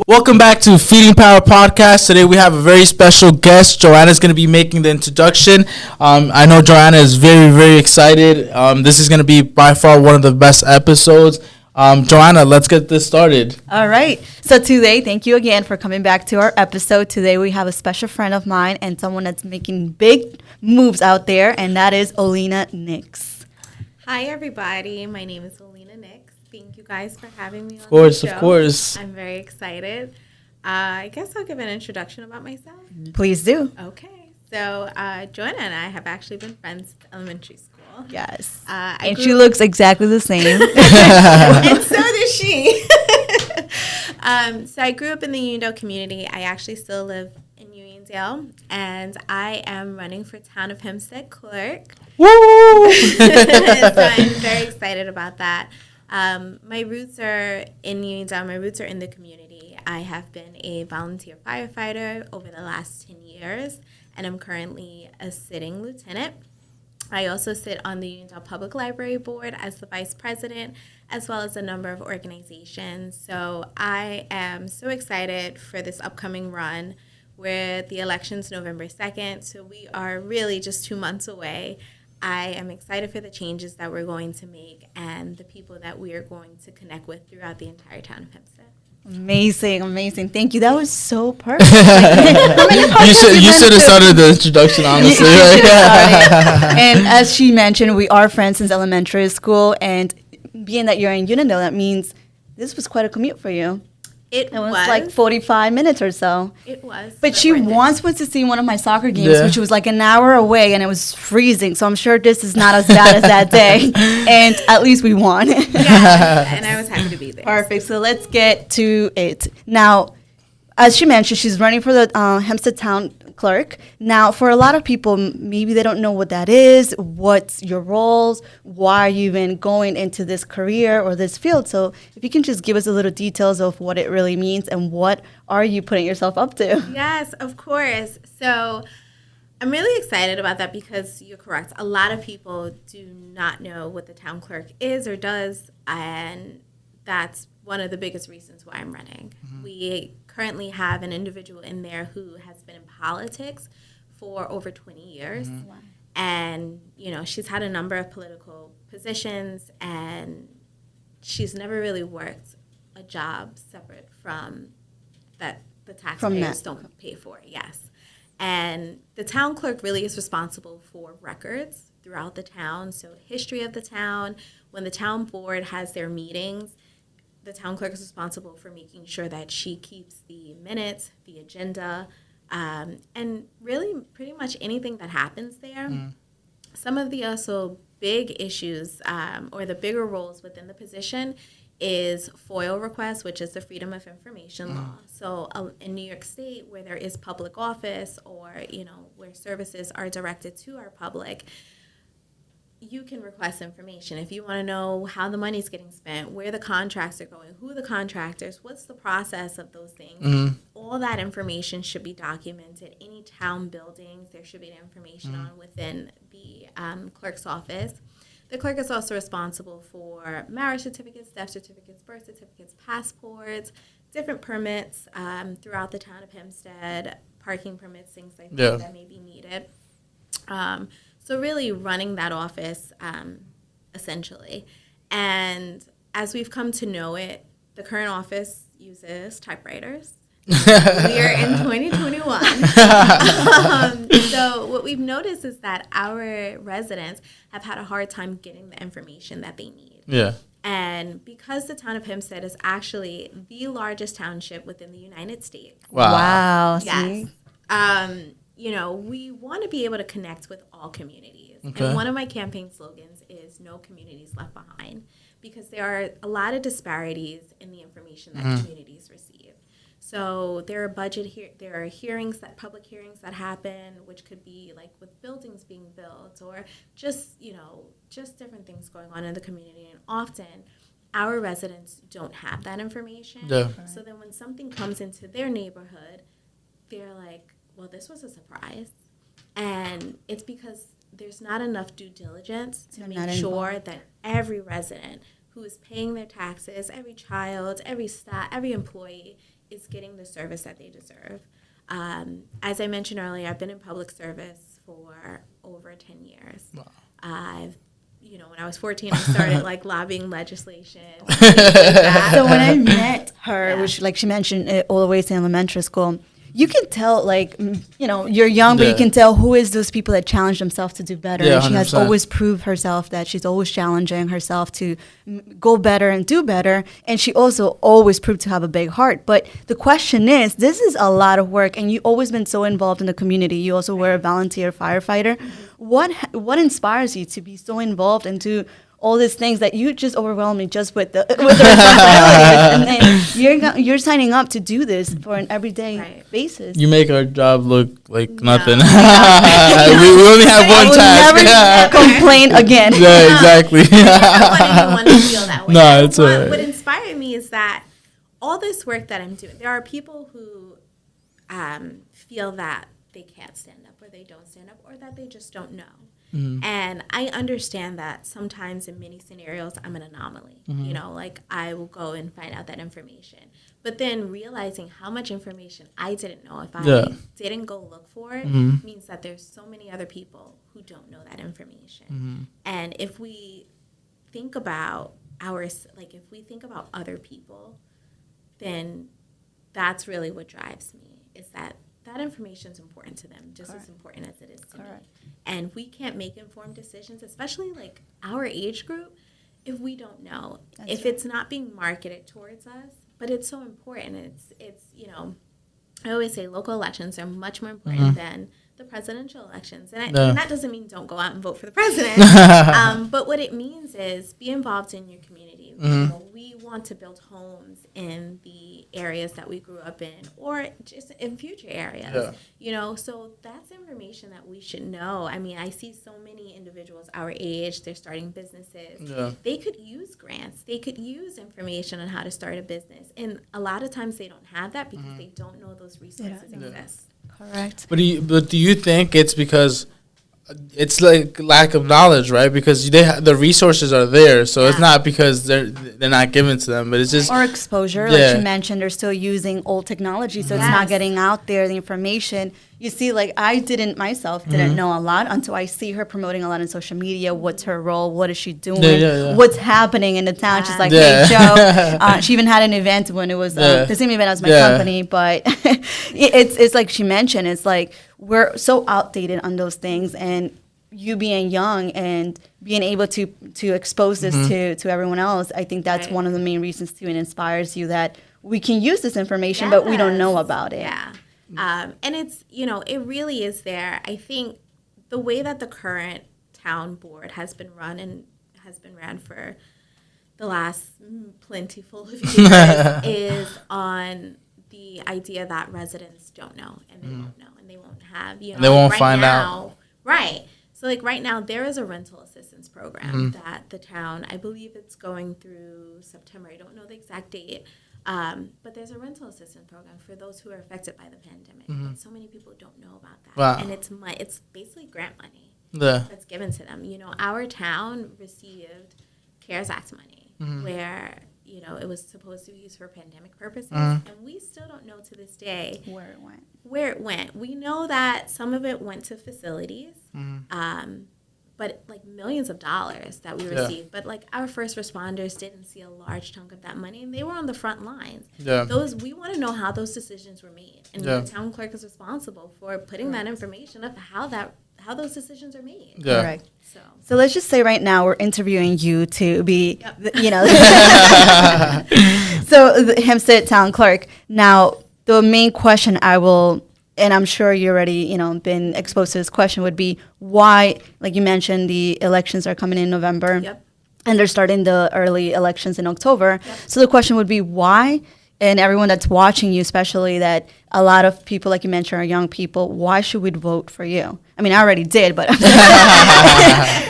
Welcome back to Feeding Power Podcast. Today we have a very special guest. Joanna's going to be making the introduction. I know Joanna is very, very excited. This is going to be by far one of the best episodes. Joanna, let's get this started. All right. So today, thank you again for coming back to our episode. Today we have a special friend of mine and someone that's making big moves out there, and that is Olena Nix. Hi, everybody. My name is Olena Nix. Thank you guys for having me on the show. Of course. I'm very excited. I guess I'll give an introduction about myself. Please do. Okay. So Joanna and I have actually been friends since elementary school. Yes. And she looks exactly the same. And so does she. So I grew up in the Uniondale community. I actually still live in Uniondale, and I am running for town of Hempstead Clerk. Woo! So I'm very excited about that. My roots are in Uniondale. My roots are in the community. I have been a volunteer firefighter over the last 10 years, and I'm currently a sitting lieutenant. I also sit on the Uniondale Public Library Board as the vice president, as well as a number of organizations. So I am so excited for this upcoming run, where the election's November 2nd, so we are really just 2 months away. I am excited for the changes that we're going to make and the people that we are going to connect with throughout the entire town of Hempstead. Amazing. Thank you. That was so perfect. You should have started the introduction, honestly. And as she mentioned, we are friends since elementary school, and being that you're in Uniondale, that means this was quite a commute for you. It was like 45 minutes or so. It was. But she once went to see one of my soccer games, which was like an hour away, and it was freezing. So I'm sure this is not as bad as that day. And at least we won. Yeah, and I was happy to be there. Perfect. So let's get to it. Now, as she mentioned, she's running for the Hempstead Town Clerk. Now, for a lot of people, maybe they don't know what that is, what's your roles, why are you even going into this career or this field. So if you can just give us a little details of what it really means and what are you putting yourself up to? Yes, of course. So I'm really excited about that because you're correct. A lot of people do not know what the town clerk is or does, and that's one of the biggest reasons why I'm running. Mm-hmm. We currently have an individual in there who has been in politics for over 20 years. Mm-hmm. Wow. And, she's had a number of political positions, and she's never really worked a job separate from that the taxpayers don't pay for. Yes. And the town clerk really is responsible for records throughout the town, so history of the town. When the town board has their meetings, the town clerk is responsible for making sure that she keeps the minutes, the agenda, and really pretty much anything that happens there. Mm. Some of the also big issues or the bigger roles within the position is FOIL requests, which is the Freedom of Information Law. So in New York State, where there is public office or, where services are directed to our public, you can request information. If you want to know how the money's getting spent, where the contracts are going, who are the contractors, what's the process of those things, all that information should be documented. Any town buildings, there should be information on within the clerk's office. The clerk is also responsible for marriage certificates, death certificates, birth certificates, passports, different permits throughout the town of Hempstead, parking permits, things like that may be needed. So really running that office, essentially. And as we've come to know it, the current office uses typewriters. We are in 2021. So what we've noticed is that our residents have had a hard time getting the information that they need. Yeah. And because the town of Hempstead is actually the largest township within the United States. Wow. Yes. We want to be able to connect with all communities. Okay. And one of my campaign slogans is no communities left behind, because there are a lot of disparities in the information that communities receive. So there are hearings, public hearings that happen, which could be like with buildings being built or just different things going on in the community. And often our residents don't have that information. Yeah. So then when something comes into their neighborhood, they're like, well, this was a surprise. And it's because there's not enough due diligence to make sure that every resident who is paying their taxes, every child, every staff, every employee is getting the service that they deserve. As I mentioned earlier, I've been in public service for over 10 years. Wow. When I was 14, I started like lobbying legislation. Like that. So when I met her, which like she mentioned, all the way to elementary school, you can tell, like, you're young, but you can tell who is those people that challenge themselves to do better. Yeah, and she 100%. has always proved herself that she's always challenging herself to go better and do better. And she also always proved to have a big heart. But the question is, this is a lot of work, and you've always been so involved in the community. You also were a volunteer firefighter. Mm-hmm. What inspires you to be so involved and to all these things that you just overwhelm me just with the responsibilities, and then you're signing up to do this for an everyday basis. You make our job look like nothing. we only have one task. Never complain again. Yeah, exactly. I don't want anyone to feel that way. No, it's all right. What inspired me is that all this work that I'm doing, there are people who feel that they can't stand up, or they don't stand up, or that they just don't know. Mm-hmm. And I understand that sometimes in many scenarios I'm an anomaly. Mm-hmm. Like I will go and find out that information. But then realizing how much information I didn't know if I didn't go look for it means that there's so many other people who don't know that information. Mm-hmm. And if we think about if we think about other people, then that's really what drives me, is that information is important to them, just as important as it is to me. And we can't make informed decisions, especially like our age group, if we don't know. If it's not being marketed towards us, but it's so important. It's I always say local elections are much more important than the presidential elections. And that doesn't mean don't go out and vote for the president. But what it means is be involved in your community. We want to build homes in the areas that we grew up in, or just in future areas. So that's information that we should know. I mean, I see so many individuals our age, they're starting businesses. They could use grants. They could use information on how to start a business. And a lot of times they don't have that because they don't know those resources exist. Correct. But do you think it's because it's like lack of knowledge, right? Because the resources are there, so it's not because they're not given to them, but it's just or exposure. Like you mentioned, they're still using old technology, so it's not getting out there. The information you see, like I didn't know a lot until I see her promoting a lot on social media. What's her role? What is she doing? What's happening in the town? She's like, hey, Joe. She even had an event when it was the same event as my company, but it's like she mentioned, it's like we're so outdated on those things, and you being young and being able to expose this to everyone else, I think that's one of the main reasons too. It inspires you that we can use this information, but we don't know about it. Yeah. And it's, it really is there. I think the way that the current town board has been run and has been ran for the last plentiful of years is on the idea that residents don't know, and they won't know, and they won't have, and they won't find out. Right. So like right now there is a rental assistance program that the town, I believe it's going through September. I don't know the exact date. But there's a rental assistance program for those who are affected by the pandemic. But so many people don't know about that. Wow. And it's basically grant money that's given to them. Our town received CARES Act money where, it was supposed to be used for pandemic purposes. And we still don't know to this day where it went. We know that some of it went to facilities. But like millions of dollars that we received. But like our first responders didn't see a large chunk of that money, and they were on the front lines. We want to know how those decisions were made, and the town clerk is responsible for putting that information of how those decisions are made. Correct. So let's just say right now we're interviewing you to be, so the Hempstead town clerk. Now the main question and I'm sure you already, been exposed to this question, would be why, like you mentioned, the elections are coming in November. And they're starting the early elections in October. So the question would be why, and everyone that's watching you, especially that a lot of people, like you mentioned, are young people, why should we vote for you? I mean, I already did, but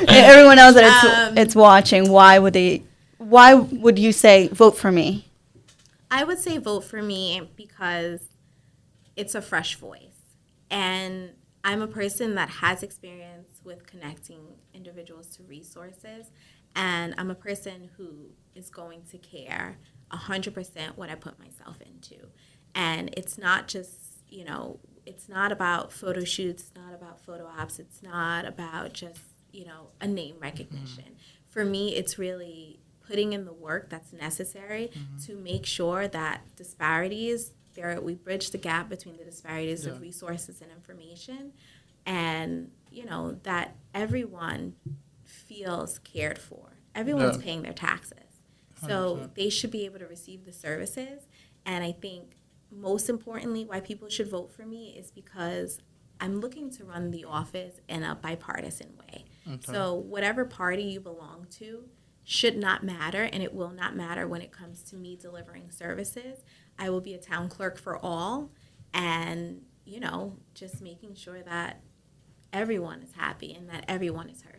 everyone else that it's watching, why would you say vote for me? I would say vote for me because it's a fresh voice. And I'm a person that has experience with connecting individuals to resources. And I'm a person who is going to care 100% what I put myself into. And it's not just, it's not about photo shoots, it's not about photo ops, it's not about just, a name recognition. For me, it's really putting in the work that's necessary to make sure that we bridge the gap between the disparities of resources and information, and, that everyone feels cared for. Everyone's paying their taxes. So 100%. They should be able to receive the services. And I think most importantly, why people should vote for me is because I'm looking to run the office in a bipartisan way. Okay. So whatever party you belong to should not matter, and it will not matter when it comes to me delivering services. I will be a town clerk for all, and, just making sure that everyone is happy and that everyone is heard.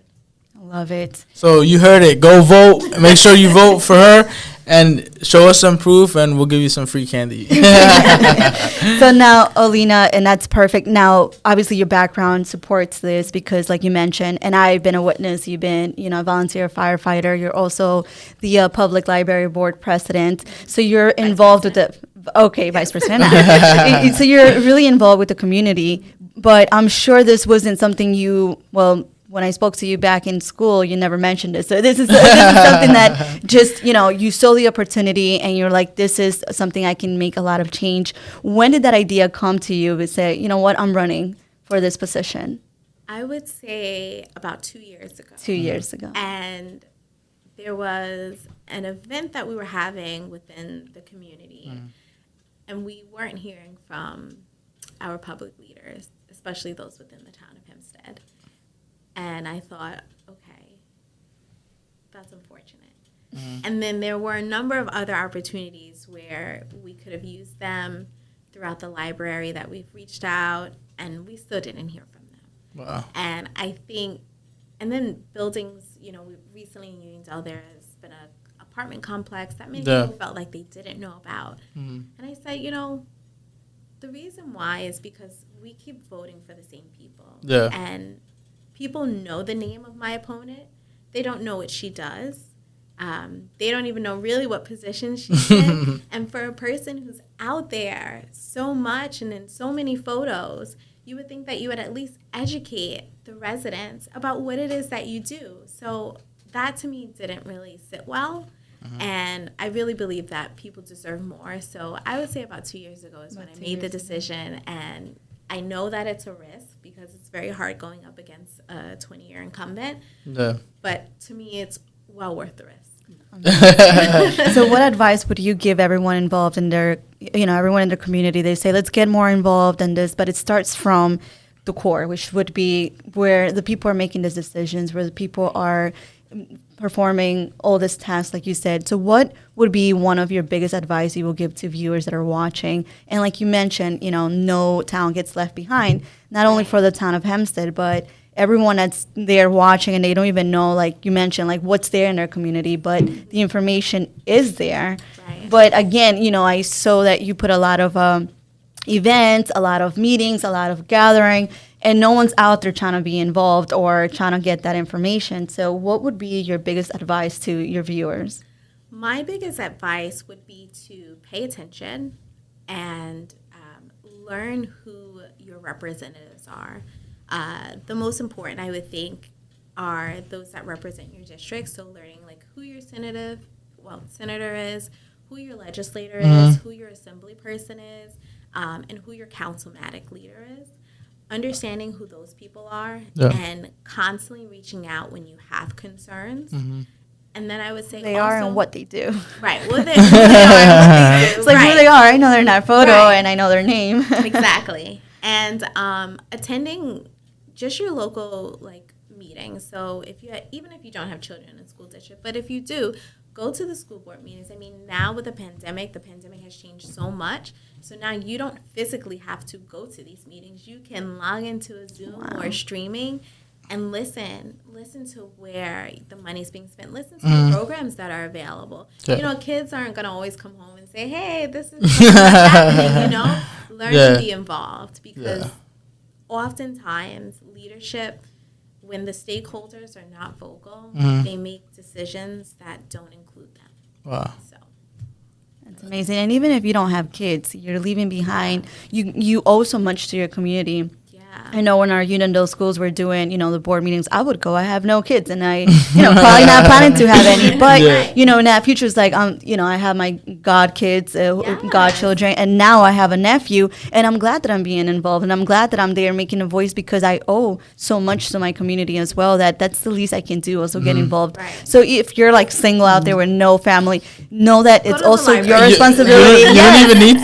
I love it. So you heard it. Go vote. Make sure you vote for her and show us some proof, and we'll give you some free candy. So now, Olena, and that's perfect. Now, obviously, your background supports this because, like you mentioned, and I've been a witness. You've been, a volunteer firefighter. You're also the public library board president. So you're involved with the. Okay, vice president. So you're really involved with the community. But I'm sure this wasn't something when I spoke to you back in school, you never mentioned it. So this is something that just, you saw the opportunity and you're like, this is something I can make a lot of change. When did that idea come to you to say, you know what, I'm running for this position? I would say about 2 years ago. 2 years ago. And there was an event that we were having within the community. And we weren't hearing from our public leaders, especially those within the town of Hempstead. And I thought, okay, that's unfortunate. And then there were a number of other opportunities where we could have used them throughout the library that we've reached out, and we still didn't hear from them. Wow. And I think, and then buildings, recently in Uniondale, there has been an apartment complex that many people felt like they didn't know about. And I said, the reason why is because we keep voting for the same people. Yeah. And people know the name of my opponent. They don't know what she does. They don't even know really what position she's in. And for a person who's out there so much and in so many photos, you would think that you would at least educate the residents about what it is that you do. So that to me didn't really sit well. And I really believe that people deserve more. So I would say about 2 years ago is when I made the decision. And I know that it's a risk because it's very hard going up against a 20-year incumbent. Yeah. But to me, it's well worth the risk. So what advice would you give everyone involved in everyone in their community? They say, let's get more involved in this, but it starts from the core, which would be where the people are making these decisions, where the people are performing all this tasks, like you said. So what would be one of your biggest advice you will give to viewers that are watching? And like you mentioned, no town gets left behind, not only for the town of Hempstead, but everyone that's there watching and they don't even know, like you mentioned, like what's there in their community, but the information is there. Right. But again, I saw that you put a lot of events, a lot of meetings, a lot of gathering, and no one's out there trying to be involved or trying to get that information. So what would be your biggest advice to your viewers? My biggest advice would be to pay attention and learn who your representatives are. The most important, I would think, are those that represent your district. So learning like who your senator is, who your legislator is, who your assembly person is, and who your councilmatic leader is. Understanding who those people are and constantly reaching out when you have concerns. And then I would say they are and what they do. Right. Well, who they are and what they do. It's like who they are. I know they're in that photo and I know their name. Exactly. And attending just your local meetings. So even if you don't have children in a school district, but if you do, go to the school board meetings. I mean, now with the pandemic has changed so much. So now you don't physically have to go to these meetings. You can log into a Zoom or streaming and listen to where the money's being spent. Listen to the programs that are available. Yeah. Kids aren't going to always come home and say, hey, this is happening, Learn to be involved because oftentimes leadership, when the stakeholders are not vocal, they make decisions that don't include them. Wow. So It's amazing. And even if you don't have kids, you're leaving behind, you owe so much to your community. I know when our Uniondale schools were doing, the board meetings, I would go. I have no kids, and I, probably not planning to have any. But, in that future, it's like, I have my godkids, godchildren, and now I have a nephew, and I'm glad that I'm being involved, and I'm glad that I'm there making a voice because I owe so much to my community as well. That's the least I can do, also get involved. Right. So if you're like single out there with no family, know that it's also your responsibility.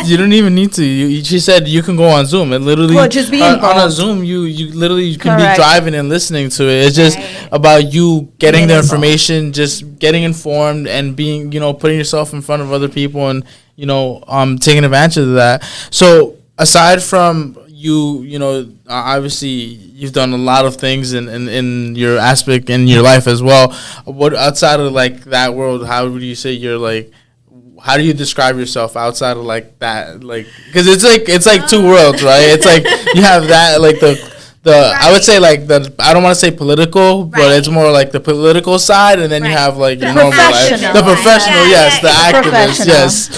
You don't even need to. She said you can go on Zoom and literally just be involved. On a Zoom. You literally can be driving and listening to it. It's just about you getting the information, just getting informed, and being, putting yourself in front of other people, and taking advantage of that. So aside from you, obviously you've done a lot of things in your aspect in your life as well. What outside of like that world? How would you say you're like? How do you describe yourself outside of like that? Like, because it's like two worlds, right? It's like you have that like the I would say like I don't want to say political, but it's more like the political side, and then you have like your normal life, the professional, the activist, yes.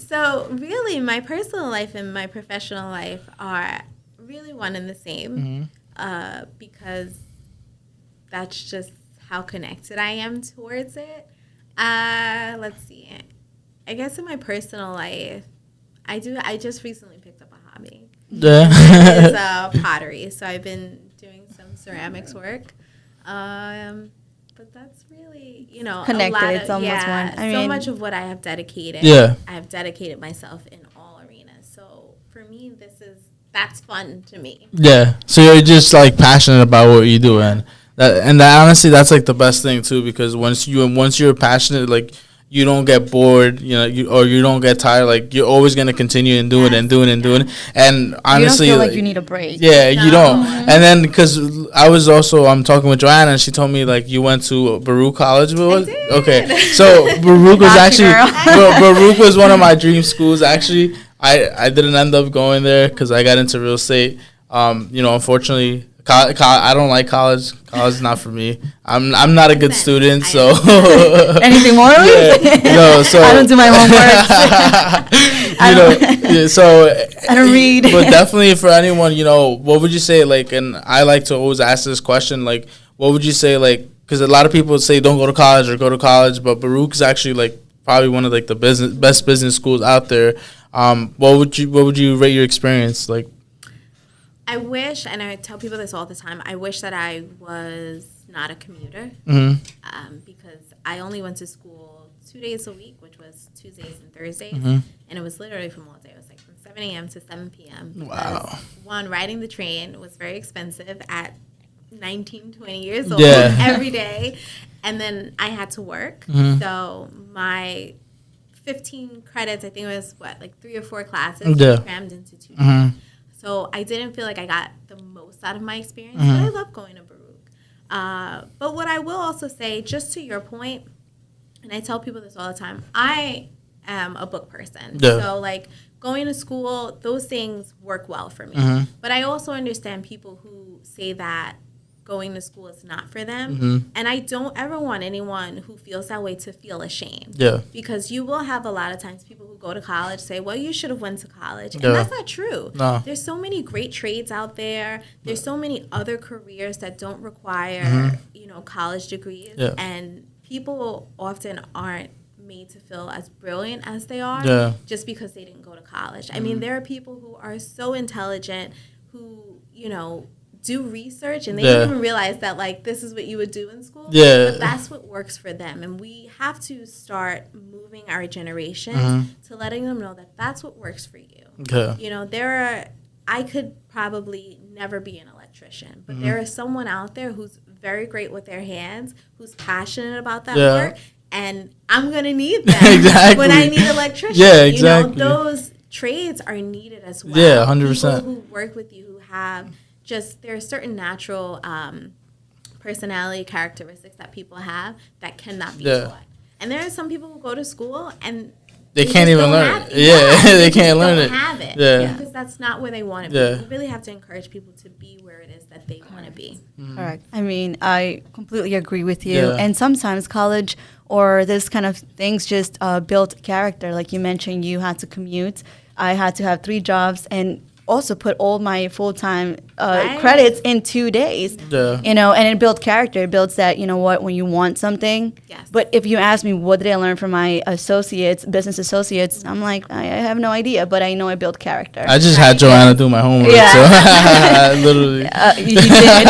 So really, my personal life and my professional life are really one and the same, because that's just how connected I am towards it. Let's see. I guess in my personal life, I just recently picked up a hobby. It's pottery. So I've been doing some ceramics work. But that's really, connected. A lot of, it's almost one. So much of what I have dedicated. I have dedicated myself in all arenas. So for me, that's fun to me. Yeah. So you're just like passionate about what you do, and honestly, that's like the best thing too, because once you're passionate, like you don't get bored, you don't get tired. Like you're always gonna continue and do it and do it and do it. And honestly, you don't feel like you need a break. Yeah, you don't. And then because I'm talking with Joanna, and she told me like you went to Baruch College. I did. Okay, so Baruch was actually Baruch was one of my dream schools. Actually, I didn't end up going there because I got into real estate. Unfortunately. I don't like college. College is not for me. I'm not a good student, so anything more? No, so I don't do my homework. So I don't read. But definitely for anyone, what would you say? Like, and I like to always ask this question. Like, what would you say? Like, because a lot of people say don't go to college or go to college, but Baruch is actually like probably one of like the best business schools out there. What would you rate your experience like? I wish, and I tell people this all the time, I wish that I was not a commuter, because I only went to school 2 days a week, which was Tuesdays and Thursdays, and it was literally from all day. It was like from 7 a.m. to 7 p.m. Wow. One, riding the train was very expensive at 19, 20 years old every day, and then I had to work, so my 15 credits, I think it was, like 3 or 4 classes crammed into 2 days. So I didn't feel like I got the most out of my experience, but I love going to Baruch. But what I will also say, just to your point, and I tell people this all the time, I am a book person. Yeah. So like going to school, those things work well for me. But I also understand people who say that going to school is not for them. And I don't ever want anyone who feels that way to feel ashamed. Yeah. Because you will have a lot of times people who go to college say, well, you should have went to college. And that's not true. No. There's so many great trades out there. There's so many other careers that don't require, college degrees. Yeah. And people often aren't made to feel as brilliant as they are just because they didn't go to college. I mean, there are people who are so intelligent who, do research and they don't even realize that like this is what you would do in school. Yeah. But that's what works for them. And we have to start moving our generation to letting them know that that's what works for you. Okay. I could probably never be an electrician, but there is someone out there who's very great with their hands, who's passionate about that work, and I'm going to need them when I need electricians. Yeah, exactly. Those trades are needed as well. Yeah, 100%. People who work with you who have there are certain natural personality characteristics that people have that cannot be taught. And there are some people who go to school and they can't even learn it. Yeah, they can't learn it. Have it. Yeah. Because that's not where they want to be. Yeah. You really have to encourage people to be where it is that they want to be. Correct. I mean, I completely agree with you. Yeah. And sometimes college or this kind of things just build character. Like you mentioned, you had to commute. I had to have 3 jobs and also put all my full-time credits in 2 days. Yeah. You know, and it built character. It builds that, you know what, when you want something. Yes. But if you ask me, what did I learn from my associates, business associates, I'm like, I have no idea, but I know I built character. I just had Joanna do my homework. Yeah. So literally. You did.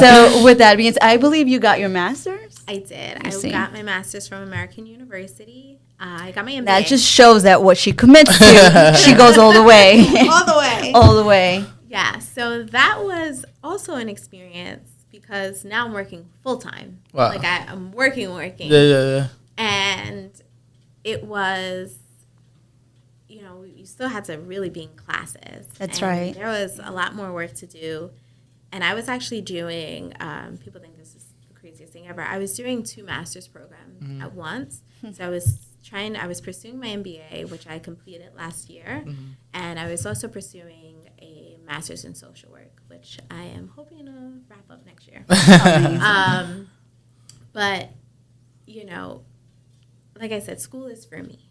So with that being said, I believe you got your master's. I did. I see. got my master's from American University. I got my MBA. That just shows that what she commits to, she goes all the way. all the way. All the way. Yeah, so that was also an experience because now I'm working full time. Wow. Like I'm working. Yeah. And it was, you know, you still had to really be in classes. That's and right. There was a lot more work to do. And I was actually doing, people think this is the craziest thing ever. I was doing 2 master's programs at once. So I was pursuing my MBA, which I completed last year. And I was also pursuing a master's in social work, which I am hoping to wrap up next year. But, you know, like I said, school is for me.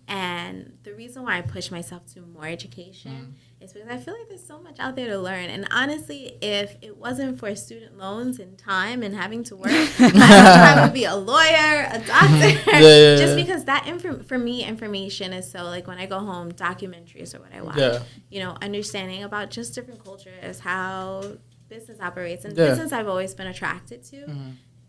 And the reason why I push myself to more education is because I feel like there's so much out there to learn. And honestly, if it wasn't for student loans and time and having to work, I would probably be a lawyer, a doctor. Just because that, for me, information is so, like when I go home, documentaries are what I watch. Yeah. You know, understanding about just different cultures, how business operates. And business I've always been attracted to.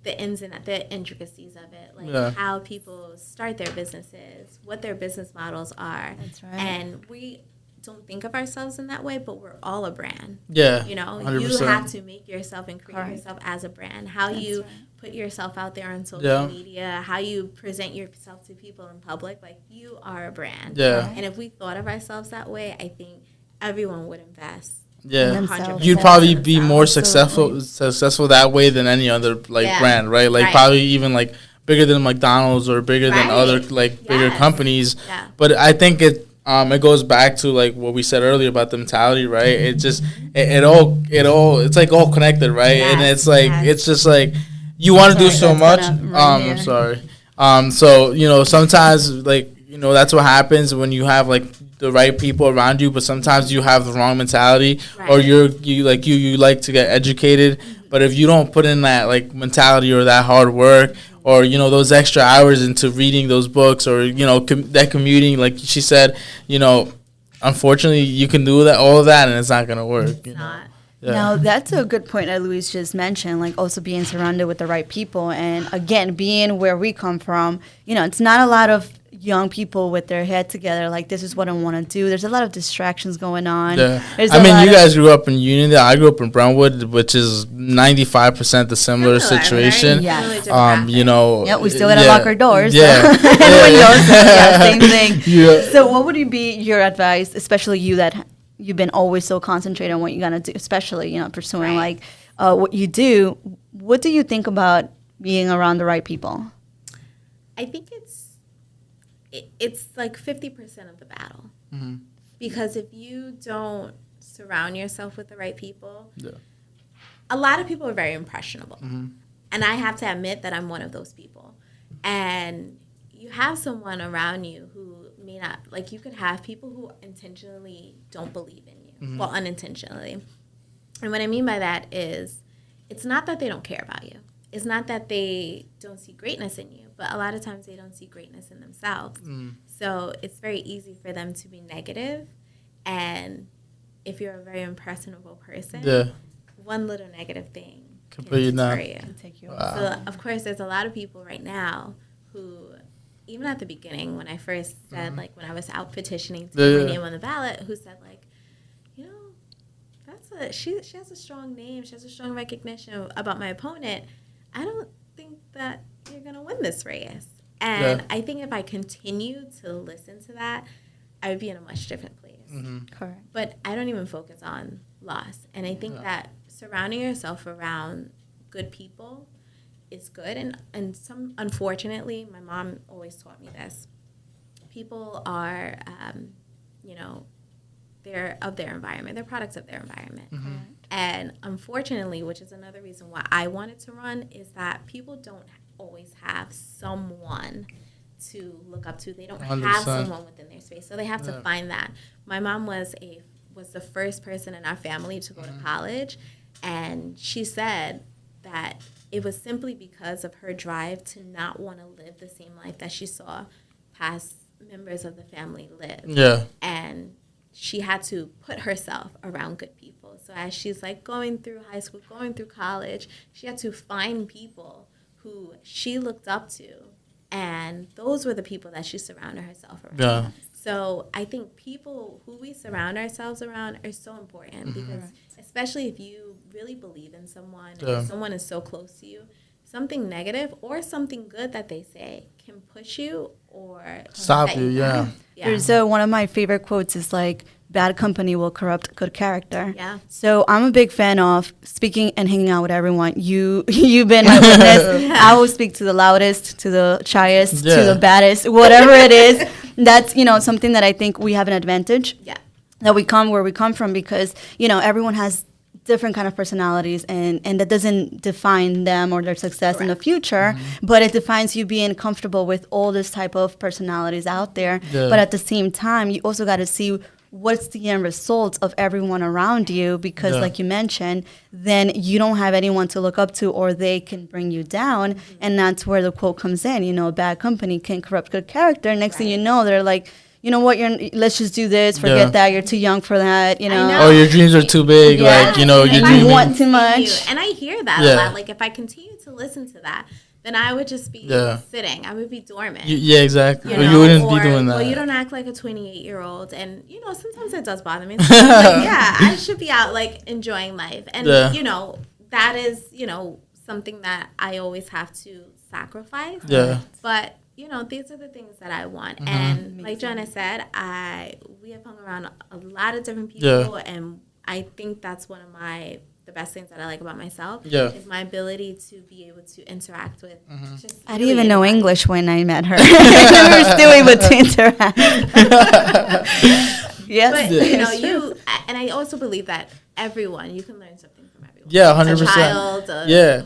The ins and the intricacies of it, like how people start their businesses, what their business models are. That's right. And we don't think of ourselves in that way, but we're all a brand. Yeah. You know, 100%. you have to make yourself and create yourself as a brand. How That's you right. put yourself out there on social media, how you present yourself to people in public, like you are a brand. Yeah. And if we thought of ourselves that way, I think everyone would invest. Yeah, themselves. you'd probably be more Absolutely. successful that way than any other brand, right? Like probably even like bigger than McDonald's or bigger than other bigger companies. Yeah. But I think it goes back to like what we said earlier about the mentality, right? It just it all it's like all connected, right? Yes, And it's like it's just like you want to do so much. I'm sorry. So you know sometimes like you know that's what happens when you have like the right people around you, but sometimes you have the wrong mentality, or you like to get educated, but if you don't put in that like mentality or that hard work, or you know those extra hours into reading those books, or you know that commuting, like she said, you know, unfortunately you can do that all of that and it's not gonna work. You know? Yeah. Now, that's a good point that Luis just mentioned, like also being surrounded with the right people. And again, being where we come from, you know, it's not a lot of young people with their head together, like this is what I want to do. There's a lot of distractions going on. Yeah. There's I mean, you guys grew up in Uniondale. I grew up in Brownwood, which is 95% the similar situation. Yeah. You know. Yeah, we still gotta lock our doors. Yeah. And windows. So yeah, same thing. Yeah. So, what would be your advice, especially you that you've been always so concentrated on what you're gonna do, especially you know pursuing like what you do? What do you think about being around the right people? I think it's like 50% of the battle. Because if you don't surround yourself with the right people, a lot of people are very impressionable. And I have to admit that I'm one of those people. And you have someone around you who may not, like you could have people who intentionally don't believe in you, well, unintentionally. And what I mean by that is it's not that they don't care about you. It's not that they don't see greatness in you, but a lot of times they don't see greatness in themselves. So it's very easy for them to be negative. And if you're a very impressionable person, one little negative thing can destroy you. Take you So, of course, there's a lot of people right now who, even at the beginning, when I first said, like, when I was out petitioning to get my name on the ballot, who said, like, you know, she has a strong name, she has a strong recognition about my opponent. I don't think that you're going to win this race. And I think if I continue to listen to that, I would be in a much different place. Correct. But I don't even focus on loss. And I think that surrounding yourself around good people is good. And unfortunately, my mom always taught me this. people are, you know, they're of their environment. They're products of their environment. Mm-hmm. And unfortunately, which is another reason why I wanted to run, is that people don't always have someone to look up to. They don't 100%. have someone within their space, so they have to find that. My mom was the first person in our family to go to college, and she said that it was simply because of her drive to not want to live the same life that she saw past members of the family live. Yeah. And she had to put herself around good people. So as she's like going through high school, going through college, she had to find people who she looked up to. And those were the people that she surrounded herself around. Yeah. So I think people who we surround ourselves around are so important because especially if you really believe in someone and someone is so close to you, something negative or something good that they say can push you or stop you. Yeah. There's one of my favorite quotes is like, bad company will corrupt good character. Yeah. So I'm a big fan of speaking and hanging out with everyone. You've been my witness. I will speak to the loudest, to the shyest, to the baddest, whatever it is. That's, something that I think we have an advantage. Yeah. That we come where we come from because, everyone has different kind of personalities and that doesn't define them or their success in the future, but it defines you being comfortable with all this type of personalities out there. But at the same time, you also got to see what's the end result of everyone around you because like you mentioned, then you don't have anyone to look up to or they can bring you down. And that's where the quote comes in, a bad company can corrupt good character. Next thing you know, they're like, you know what, let's just do this, forget that, you're too young for that, Oh, your dreams are too big, you're dreaming. You want too much. And I hear that a lot. Like, if I continue to listen to that, then I would just be sitting. I would be dormant. Exactly. You wouldn't be doing that. Well, you don't act like a 28-year-old. And, sometimes it does bother me. Like, I should be out, like, enjoying life. And, that is, something that I always have to sacrifice. Yeah. But, these are the things that I want. And like Joanna said, we have hung around a lot of different people. And I think that's one of the best things that I like about myself is my ability to be able to interact with. I didn't even know English when I met her. We were still able to interact. Yes, but and I also believe that you can learn something from everyone. Yeah, 100%. A child,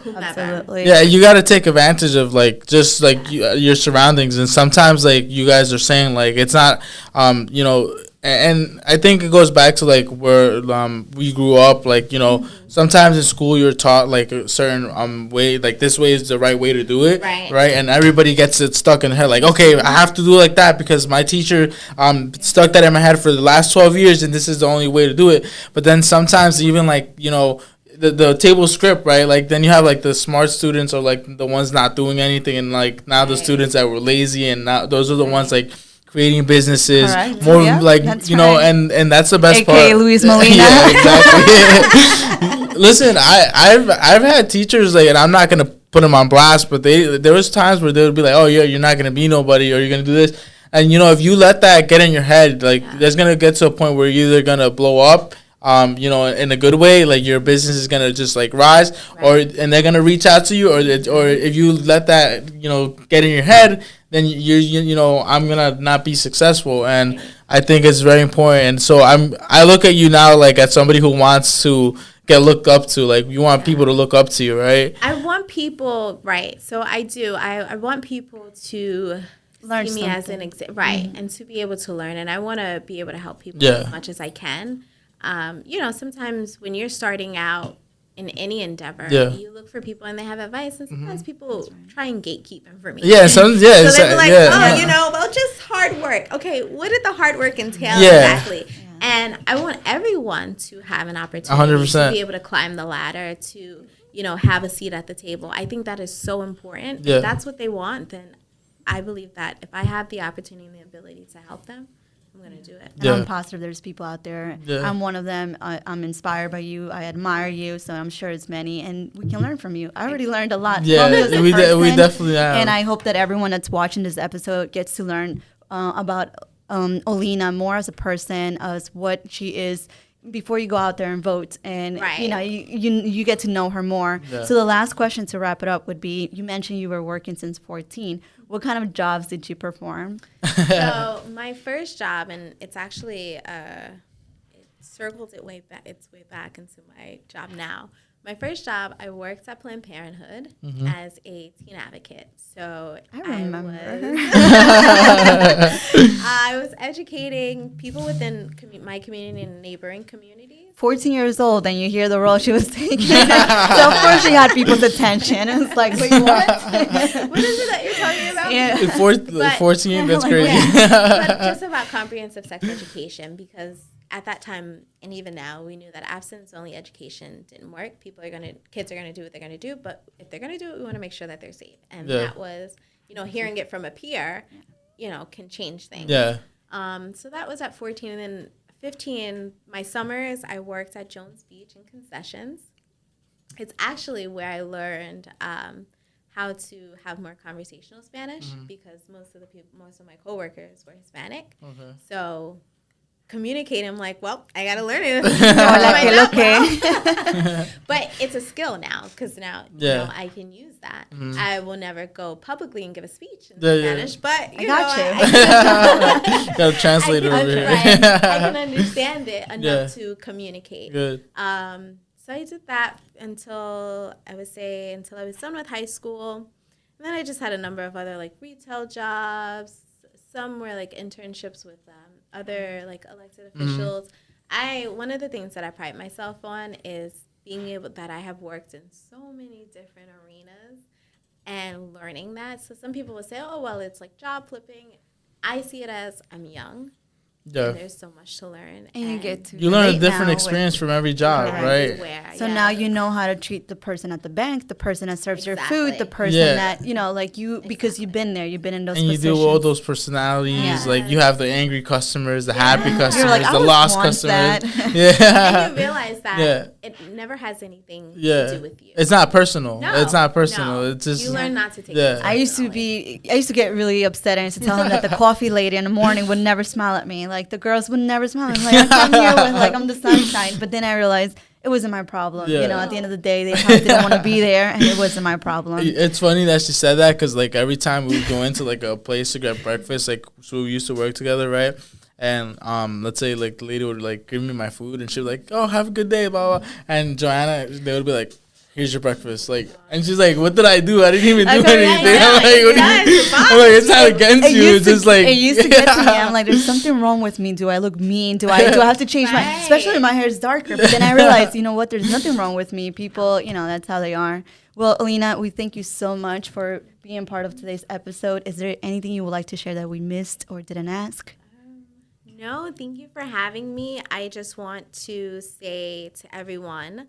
whomever. Absolutely. Yeah, you got to take advantage of your surroundings, and sometimes you guys are saying it's not, And I think it goes back to where we grew up. Sometimes in school you're taught a certain way, this way is the right way to do it, right? And everybody gets it stuck in their head, okay, I have to do it like that because my teacher stuck that in my head for the last 12 years, and this is the only way to do it. But then sometimes even the table script, right? Then you have the smart students or the ones not doing anything, and now the students that were lazy, and now those are the ones creating businesses, more and that's the best part. AKA Luis Molina. Yeah, exactly. Listen, I've had teachers and I'm not gonna put them on blast, but there was times where they would be like, oh yeah, you're not gonna be nobody, or you're gonna do this, and if you let that get in your head, there's gonna get to a point where you're either gonna blow up. In a good way, your business is gonna just rise, and they're gonna reach out to you, or if you let that get in your head, then I'm gonna not be successful, and I think it's very important. And so I look at you now as somebody who wants to get looked up to. You want people to look up to you, right? I want people, right? So I do. I want people to learn see me as an and to be able to learn, and I want to be able to help people as much as I can. Sometimes when you're starting out in any endeavor, you look for people and they have advice, and sometimes people try and gatekeep information. Yeah, so they're like, just hard work. Okay, what did the hard work entail exactly? Yeah. And I want everyone to have an opportunity 100%. To be able to climb the ladder, to have a seat at the table. I think that is so important. Yeah. If that's what they want, then I believe that if I have the opportunity and the ability to help them, I'm going to do it. And I'm positive there's people out there. I'm one of them. I'm inspired by you. I admire you. So I'm sure it's many. And we can learn from you. I already learned a lot from you as a person. We definitely have. And I hope that everyone that's watching this episode gets to learn about Olena more as a person, as what she is before you go out there and vote, and Right. you get to know her more. Yeah. So the last question to wrap it up would be: you mentioned you were working since 14. What kind of jobs did you perform? So my first job, and it's actually it circled it way back. It's way back into my job now. My first job, I worked at Planned Parenthood as a teen advocate. So I remember. I was educating people within my community and neighboring communities. 14 years old, and you hear the role she was taking. So of course she had people's attention. It's like, wait, what? What is it that you're talking about? Yeah. 14, that's crazy. But just about comprehensive sex education, because at that time and even now, we knew that abstinence-only education didn't work. Kids are gonna do what they're gonna do, but if they're gonna do it, we want to make sure that they're safe. And that was, hearing it from a peer, can change things. Yeah. So that was at 14, and then 15. My summers, I worked at Jones Beach in concessions. It's actually where I learned how to have more conversational Spanish because most of my coworkers were Hispanic. Okay. So communicating, I'm like, well, I gotta learn it. But it's a skill now because now I can use that. I will never go publicly and give a speech in Spanish, but I got you. You gotta translate it over here. Right, I can understand it enough to communicate. Good. So I did that until I was done with high school, and then I just had a number of other like retail jobs. Some were like internships with other like elected officials. One of the things that I pride myself on is being able that I have worked in so many different arenas and learning that. So some people would say, oh, well, it's like job flipping. I see it as I'm young. Yeah. And there's so much to learn. And you get to learn a different experience from every job, right? So now you know how to treat the person at the bank, the person that serves your food, the person that, because you've been there, you've been in those positions. And you do all those personalities. Yeah. Like you have the angry customers, the happy customers, You're like, the lost customers. Yeah. And you realize that it never has anything to do with you. It's not personal. No, it's not personal. No. It's just you learn not to take it I used to get really upset. I used to tell him that the coffee lady in the morning would never smile at me. Like the girls would never smile. I'm like, I come here with like I'm the sunshine. But then I realized it wasn't my problem. Yeah. At the end of the day, they probably didn't want to be there, and it wasn't my problem. It's funny that she said that because like every time we would go into like a place to get breakfast, like so we used to work together, right? And let's say like the lady would like give me my food, and she'd be like, "Oh, have a good day," blah blah. And Joanna, they would be like, "Here's your breakfast." Like, and she's like, "What did I do? I didn't even do anything." I'm like, it's not against you. It's just like it used to get to me. I'm like, there's something wrong with me. Do I look mean? Do I have to change my? Especially when my hair is darker. But then I realized, what? There's nothing wrong with me. People, that's how they are. Well, Olena, we thank you so much for being part of today's episode. Is there anything you would like to share that we missed or didn't ask? No, thank you for having me. I just want to say to everyone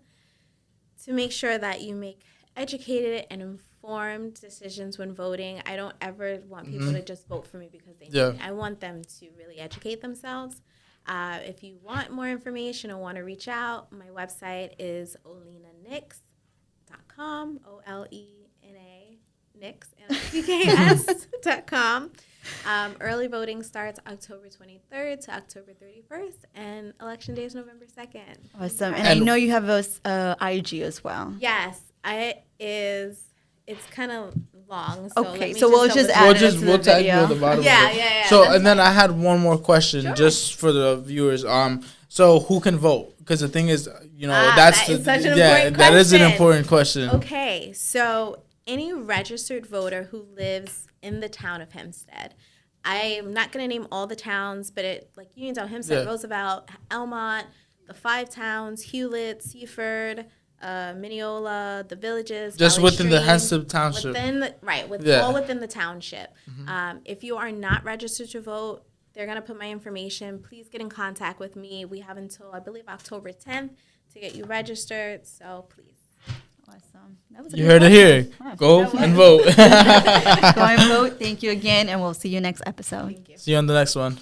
to make sure that you make educated and informed decisions when voting. I don't ever want people to just vote for me because they know me. I want them to really educate themselves. If you want more information or want to reach out, my website is olenanix.com, OLENA, Nix, NICKS.com. Early voting starts October 23rd to October 31st, and election day is November 2nd. Awesome. And I know you have a IG as well. Yes, it's kind of long. So okay, so we'll just add it to the tag you video. at the bottom. Yeah. So, and then I had one more question just for the viewers. So who can vote? Because the thing is, that's such an important question. That is an important question. Okay, so any registered voter who lives in the town of Hempstead. I'm not going to name all the towns, but like Uniondale, Hempstead, Roosevelt, Elmont, the 5 towns, Hewlett, Seaford, Mineola, the villages. Just Valley within the Stream, Hempstead township. All within the township. If you are not registered to vote, they're going to put my information. Please get in contact with me. We have until, I believe, October 10th to get you registered, so please. Awesome. You heard it here. Go and vote. Go and vote. Thank you again, and we'll see you next episode. See you on the next one.